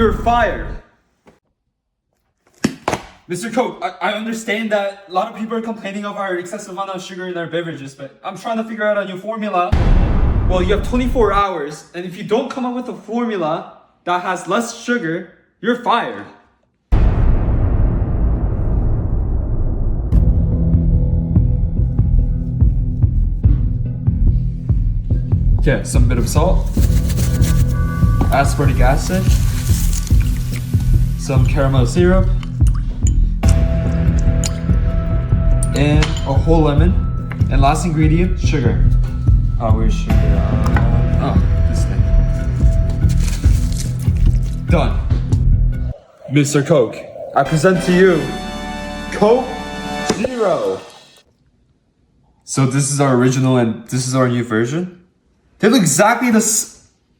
You're fired. Mr. Koch, I understand that a lot of people are complaining of our excessive amount of sugar in our beverages, but I'm trying to figure out a new formula. Well, you have 24 hours, and if you don't come up with a formula that has less sugar, you're fired. Okay, some bit of salt, aspartic acid, some caramel syrup, and a whole lemon, and last ingredient, sugar. Where's sugar? This thing. Done. Mr. Coke, I present to you Coke Zero. So this is our original and this is our new version. They look exactly the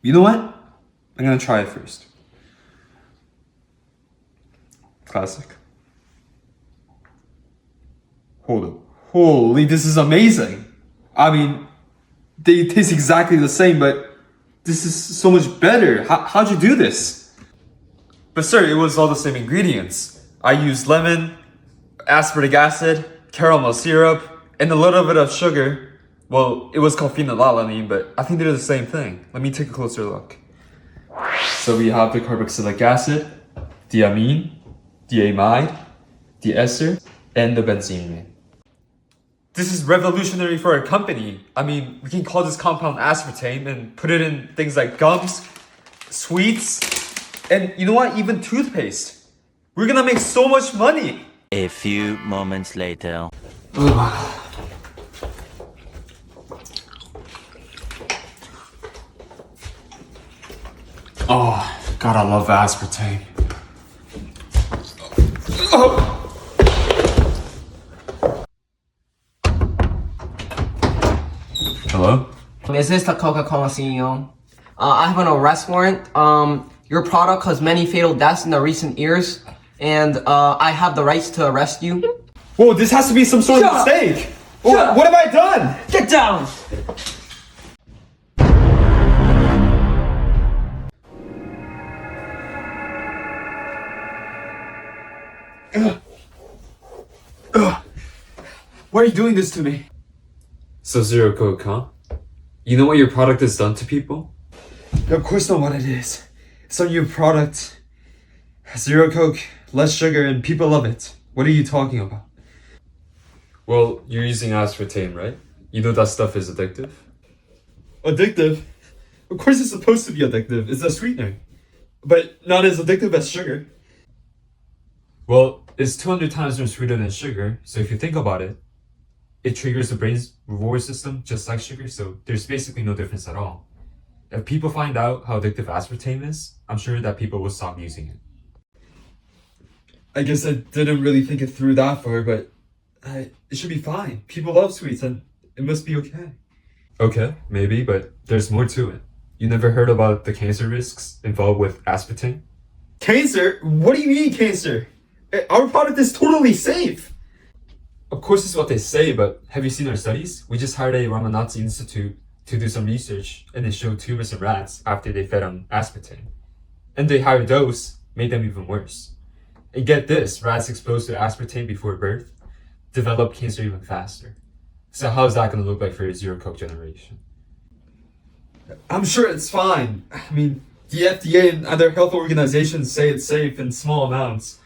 You know what? I'm gonna try it first. Classic. Hold up. Holy, this is amazing. I mean, they taste exactly the same, but this is so much better. How'd you do this? But sir, it was all the same ingredients. I used lemon, aspartic acid, caramel syrup, and a little bit of sugar. Well, it was called phenylalanine, but I think they're the same thing. Let me take a closer look. So we have the carboxylic acid, the amine, the amide, the ester, and the benzene ring. This is revolutionary for our company. I mean, we can call this compound aspartame and put it in things like gums, sweets, and you know what? Even toothpaste. We're gonna make so much money. A few moments later. Oh, God, I love aspartame. Hello? Is this the Coca-Cola CEO? I have an arrest warrant. Your product caused many fatal deaths in the recent years, and I have the rights to arrest you. Whoa, this has to be some sort of mistake. What have I done? Get down! Why are you doing this to me? So Zero Coke, huh? You know what your product has done to people? Of course know what it is. It's a new product. Zero Coke, less sugar, and people love it. What are you talking about? Well, you're using aspartame, right? You know that stuff is addictive? Addictive? Of course it's supposed to be addictive. It's a sweetener. But not as addictive as sugar. Well, it's 200 times more sweeter than sugar, so if you think about it, it triggers the brain's reward system just like sugar, so there's basically no difference at all. If people find out how addictive aspartame is, I'm sure that people will stop using it. I guess I didn't really think it through that far, but it should be fine. People love sweets and it must be okay. Okay, maybe, but there's more to it. You never heard about the cancer risks involved with aspartame? Cancer? What do you mean cancer? Our product is totally safe. Of course it's what they say, but have you seen our studies? We just hired a Ramanazi Institute to do some research, and they showed tumors in rats after they fed on aspartame. And the higher dose made them even worse. And get this, rats exposed to aspartame before birth develop cancer even faster. So how's that going to look like for your Zero Coke generation? I'm sure it's fine. I mean, the FDA and other health organizations say it's safe in small amounts.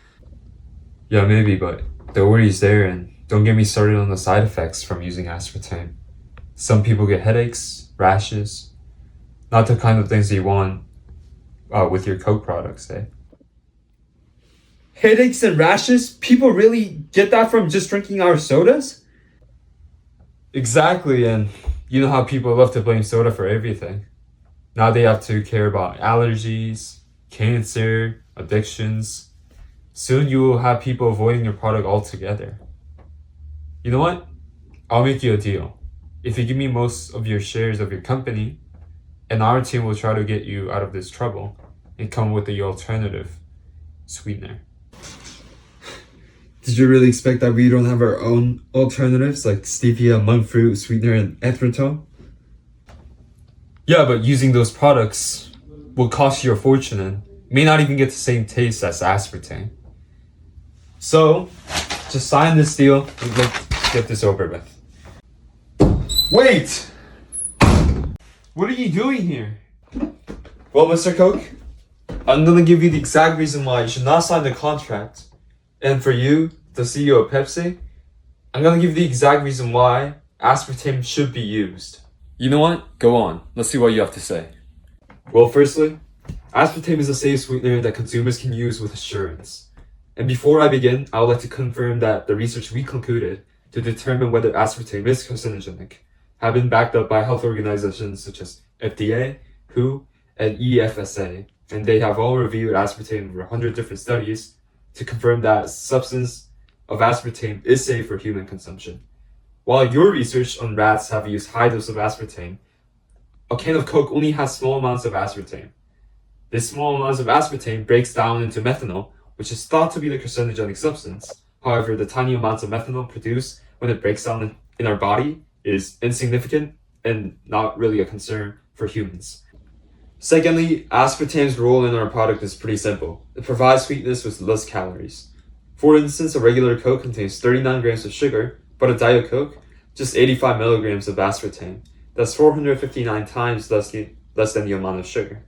Yeah, maybe, but the worry's there, and don't get me started on the side effects from using aspartame. Some people get headaches, rashes, not the kind of things you want with your Coke products, eh? Headaches and rashes? People really get that from just drinking our sodas? Exactly, and you know how people love to blame soda for everything. Now they have to care about allergies, cancer, addictions. Soon you will have people avoiding your product altogether. You know what? I'll make you a deal. If you give me most of your shares of your company, and our team will try to get you out of this trouble and come with the alternative sweetener. Did you really expect that we don't have our own alternatives like stevia, monk fruit, sweetener, and erythritol? Yeah, but using those products will cost you a fortune, and may not even get the same taste as aspartame. So, just sign this deal and let's get this over with. Wait! What are you doing here? Well, Mr. Coke, I'm gonna give you the exact reason why you should not sign the contract. And for you, the CEO of Pepsi, I'm gonna give you the exact reason why aspartame should be used. You know what? Go on. Let's see what you have to say. Well, firstly, aspartame is a safe sweetener that consumers can use with assurance. And before I begin, I would like to confirm that the research we concluded to determine whether aspartame is carcinogenic have been backed up by health organizations such as FDA, WHO, and EFSA, and they have all reviewed aspartame over 100 different studies to confirm that substance of aspartame is safe for human consumption. While your research on rats have used high dose of aspartame, a can of Coke only has small amounts of aspartame. This small amounts of aspartame breaks down into methanol, which is thought to be the carcinogenic substance. However, the tiny amounts of methanol produced when it breaks down in our body is insignificant and not really a concern for humans. Secondly, aspartame's role in our product is pretty simple. It provides sweetness with less calories. For instance, a regular Coke contains 39 grams of sugar, but a Diet Coke, just 85 milligrams of aspartame. That's 459 times less than the amount of sugar.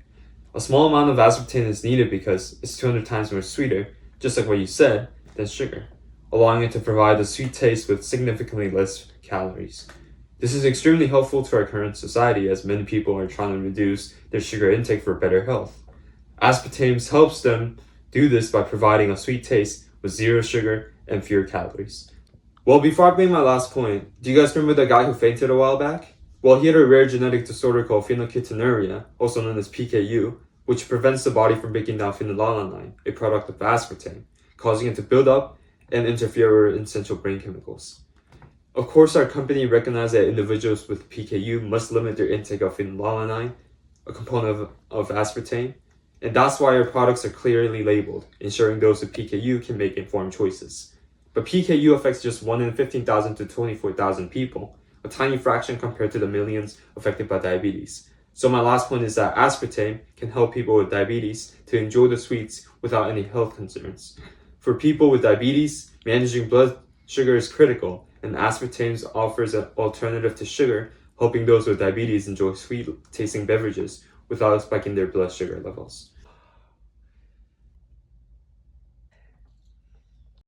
A small amount of aspartame is needed because it's 200 times more sweeter, just like what you said, than sugar, allowing it to provide a sweet taste with significantly less calories. This is extremely helpful to our current society as many people are trying to reduce their sugar intake for better health. Aspartame helps them do this by providing a sweet taste with zero sugar and fewer calories. Well, before I make my last point, do you guys remember the guy who fainted a while back? Well, he had a rare genetic disorder called phenylketonuria, also known as PKU, which prevents the body from breaking down phenylalanine, a product of aspartame, causing it to build up and interfere with essential brain chemicals. Of course, our company recognizes that individuals with PKU must limit their intake of phenylalanine, a component of aspartame, and that's why our products are clearly labeled, ensuring those with PKU can make informed choices. But PKU affects just 1 in 15,000 to 24,000 people, a tiny fraction compared to the millions affected by diabetes. So my last point is that aspartame can help people with diabetes to enjoy the sweets without any health concerns. For people with diabetes, managing blood sugar is critical, and aspartame offers an alternative to sugar, helping those with diabetes enjoy sweet-tasting beverages without spiking their blood sugar levels.